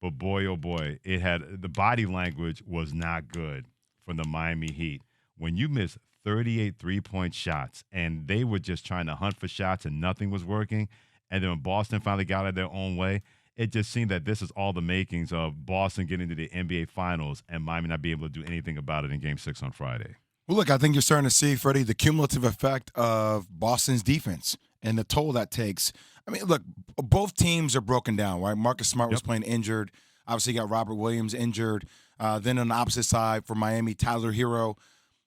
But boy, oh boy, it had the body language was not good from the Miami Heat. When you miss 38 3-point shots and they were just trying to hunt for shots and nothing was working, and then when Boston finally got out of their own way, it just seemed that this is all the makings of Boston getting to the NBA Finals and Miami not being able to do anything about it in Game 6 on Friday. Well, look, I think you're starting to see, Freddie, the cumulative effect of Boston's defense and the toll that takes. I mean, look, both teams are broken down, right? Marcus Smart was playing injured. Obviously, you got Robert Williams injured. Then on the opposite side for Miami, Tyler Herro,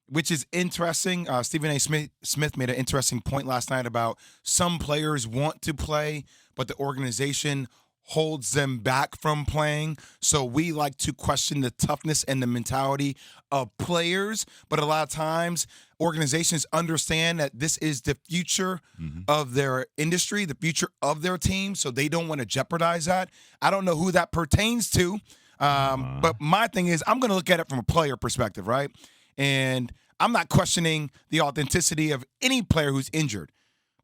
which is interesting. Stephen A. Smith made an interesting point last night about some players want to play, but the organization holds them back from playing. So we like to question the toughness and the mentality of players. But a lot of times organizations understand that this is the future of their industry, the future of their team. So they don't want to jeopardize that. I don't know who that pertains to. But my thing is I'm going to look at it from a player perspective, right? And I'm not questioning the authenticity of any player who's injured.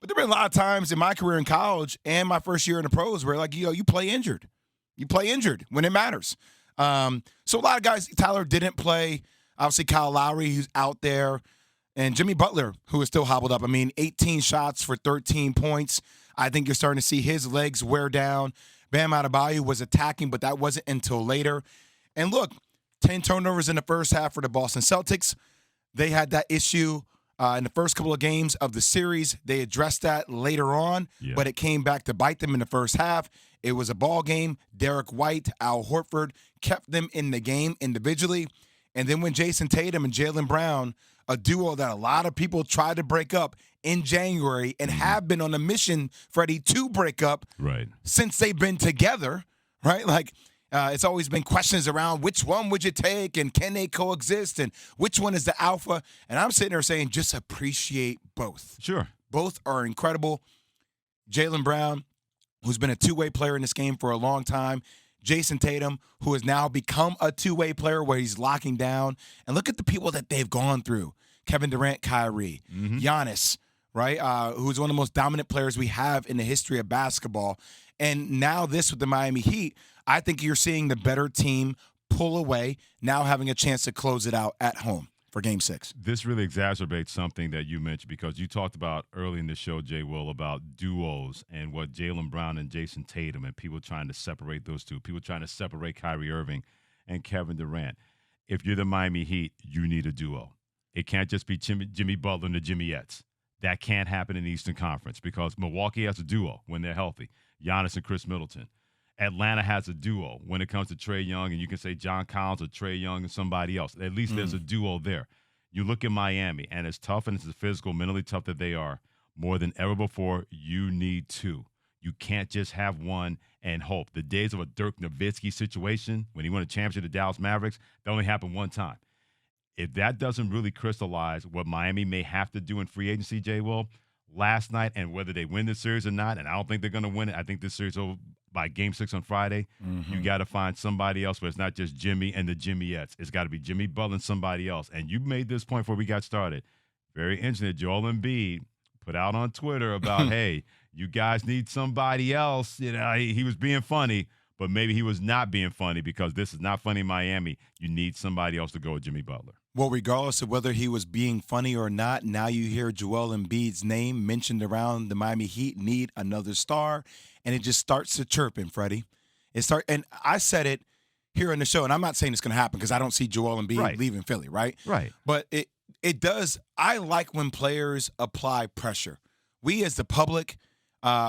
But there have been a lot of times in my career in college and my first year in the pros where, like, you play injured. You play injured when it matters. So a lot of guys, Tyler didn't play. Obviously, Kyle Lowry, who's out there. And Jimmy Butler, who is still hobbled up. I mean, 18 shots for 13 points. I think you're starting to see his legs wear down. Bam Adebayo was attacking, but that wasn't until later. And look, 10 turnovers in the first half for the Boston Celtics. They had that issue in the first couple of games of the series. They addressed that later on, but it came back to bite them in the first half. It was a ball game. Derek White, Al Horford kept them in the game individually. And then when Jason Tatum and Jaylen Brown, a duo that a lot of people tried to break up in January and have been on a mission, Freddie, to break up since they've been together, right? Like, it's always been questions around which one would you take and can they coexist and which one is the alpha. And I'm sitting there saying just appreciate both. Sure. Both are incredible. Jaylen Brown, who's been a two-way player in this game for a long time. Jason Tatum, who has now become a two-way player where he's locking down. And look at the people that they've gone through. Kevin Durant, Kyrie, Giannis, right, who's one of the most dominant players we have in the history of basketball. And now this with the Miami Heat, I think you're seeing the better team pull away, now having a chance to close it out at home for Game 6. This really exacerbates something that you mentioned because you talked about early in the show, JWill, about duos and what Jaylen Brown and Jason Tatum and people trying to separate those two, people trying to separate Kyrie Irving and Kevin Durant. If you're the Miami Heat, you need a duo. It can't just be Jimmy Butler and the Jimmyettes. That can't happen in the Eastern Conference because Milwaukee has a duo when they're healthy, Giannis and Chris Middleton. Atlanta has a duo when it comes to Trae Young, and you can say John Collins or Trae Young and somebody else. At least there's a duo there. You look at Miami, and as tough and as physical, mentally tough that they are, more than ever before, you need two. You can't just have one and hope. The days of a Dirk Nowitzki situation when he won a championship to the Dallas Mavericks, that only happened one time. If that doesn't really crystallize what Miami may have to do in free agency, JWill, last night, and whether they win this series or not, and I don't think they're going to win it. I think this series will by Game 6 on Friday. You got to find somebody else where it's not just Jimmy and the Jimmyettes. It's got to be Jimmy Butler and somebody else. And you made this point before we got started. Very interesting that Joel Embiid put out on Twitter about, hey, you guys need somebody else. You know, he was being funny, but maybe he was not being funny because this is not funny in Miami. You need somebody else to go with Jimmy Butler. Well, regardless of whether he was being funny or not, now you hear Joel Embiid's name mentioned around the Miami Heat need another star, and it just starts to chirping, Freddie. And I said it here in the show, and I'm not saying it's going to happen because I don't see Joel Embiid leaving Philly, right? Right. But it does. I like when players apply pressure. We as the public,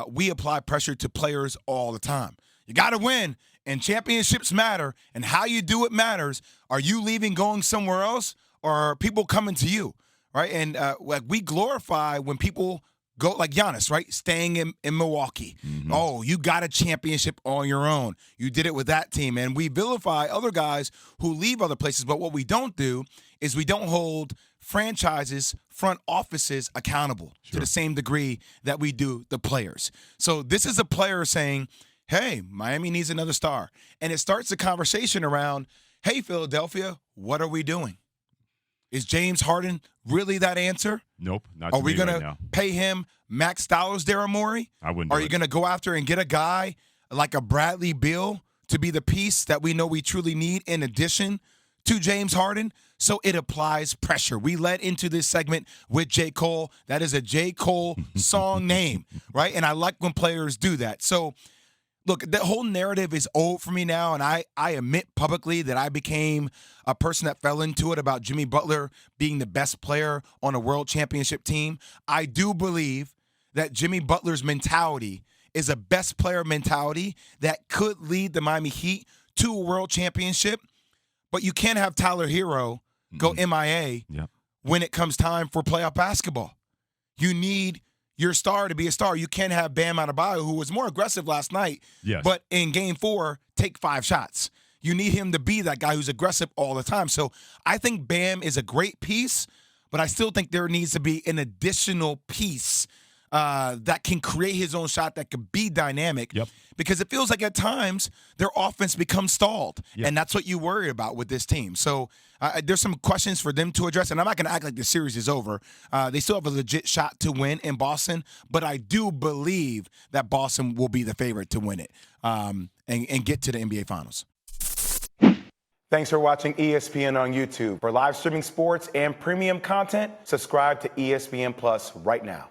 we apply pressure to players all the time. You got to win, and championships matter, and how you do it matters. Are you leaving, going somewhere else, or are people coming to you, right? And like we glorify when people go, like Giannis, right, staying in Milwaukee. Oh, you got a championship on your own. You did it with that team. And we vilify other guys who leave other places, but what we don't do is we don't hold franchises, front offices accountable to the same degree that we do the players. So this is a player saying, hey, Miami needs another star. And it starts a conversation around, hey, Philadelphia, what are we doing? Is James Harden really that answer? Nope, not Are to we me going right to now. pay him max dollars, Daryl Morey? I wouldn't Are do you it. going to go after and get a guy like a Bradley Beal to be the piece that we know we truly need in addition to James Harden. So it applies pressure. We led into this segment with J. Cole. That is a J. Cole song name, right? And I like when players do that. So, look, the whole narrative is old for me now, and I admit publicly that I became a person that fell into it about Jimmy Butler being the best player on a world championship team. I do believe that Jimmy Butler's mentality is a best player mentality that could lead the Miami Heat to a world championship, but you can't have Tyler Herro go MIA when it comes time for playoff basketball. You need your star to be a star. You can't have Bam Adebayo, who was more aggressive last night, but in Game 4, take 5 shots. You need him to be that guy who's aggressive all the time. So I think Bam is a great piece, but I still think there needs to be an additional piece that can create his own shot, that could be dynamic. Because it feels like at times their offense becomes stalled, and that's what you worry about with this team. So there's some questions for them to address, and I'm not going to act like the series is over. They still have a legit shot to win in Boston, but I do believe that Boston will be the favorite to win it and get to the NBA Finals. Thanks for watching ESPN on YouTube. For live streaming sports and premium content, subscribe to ESPN Plus right now.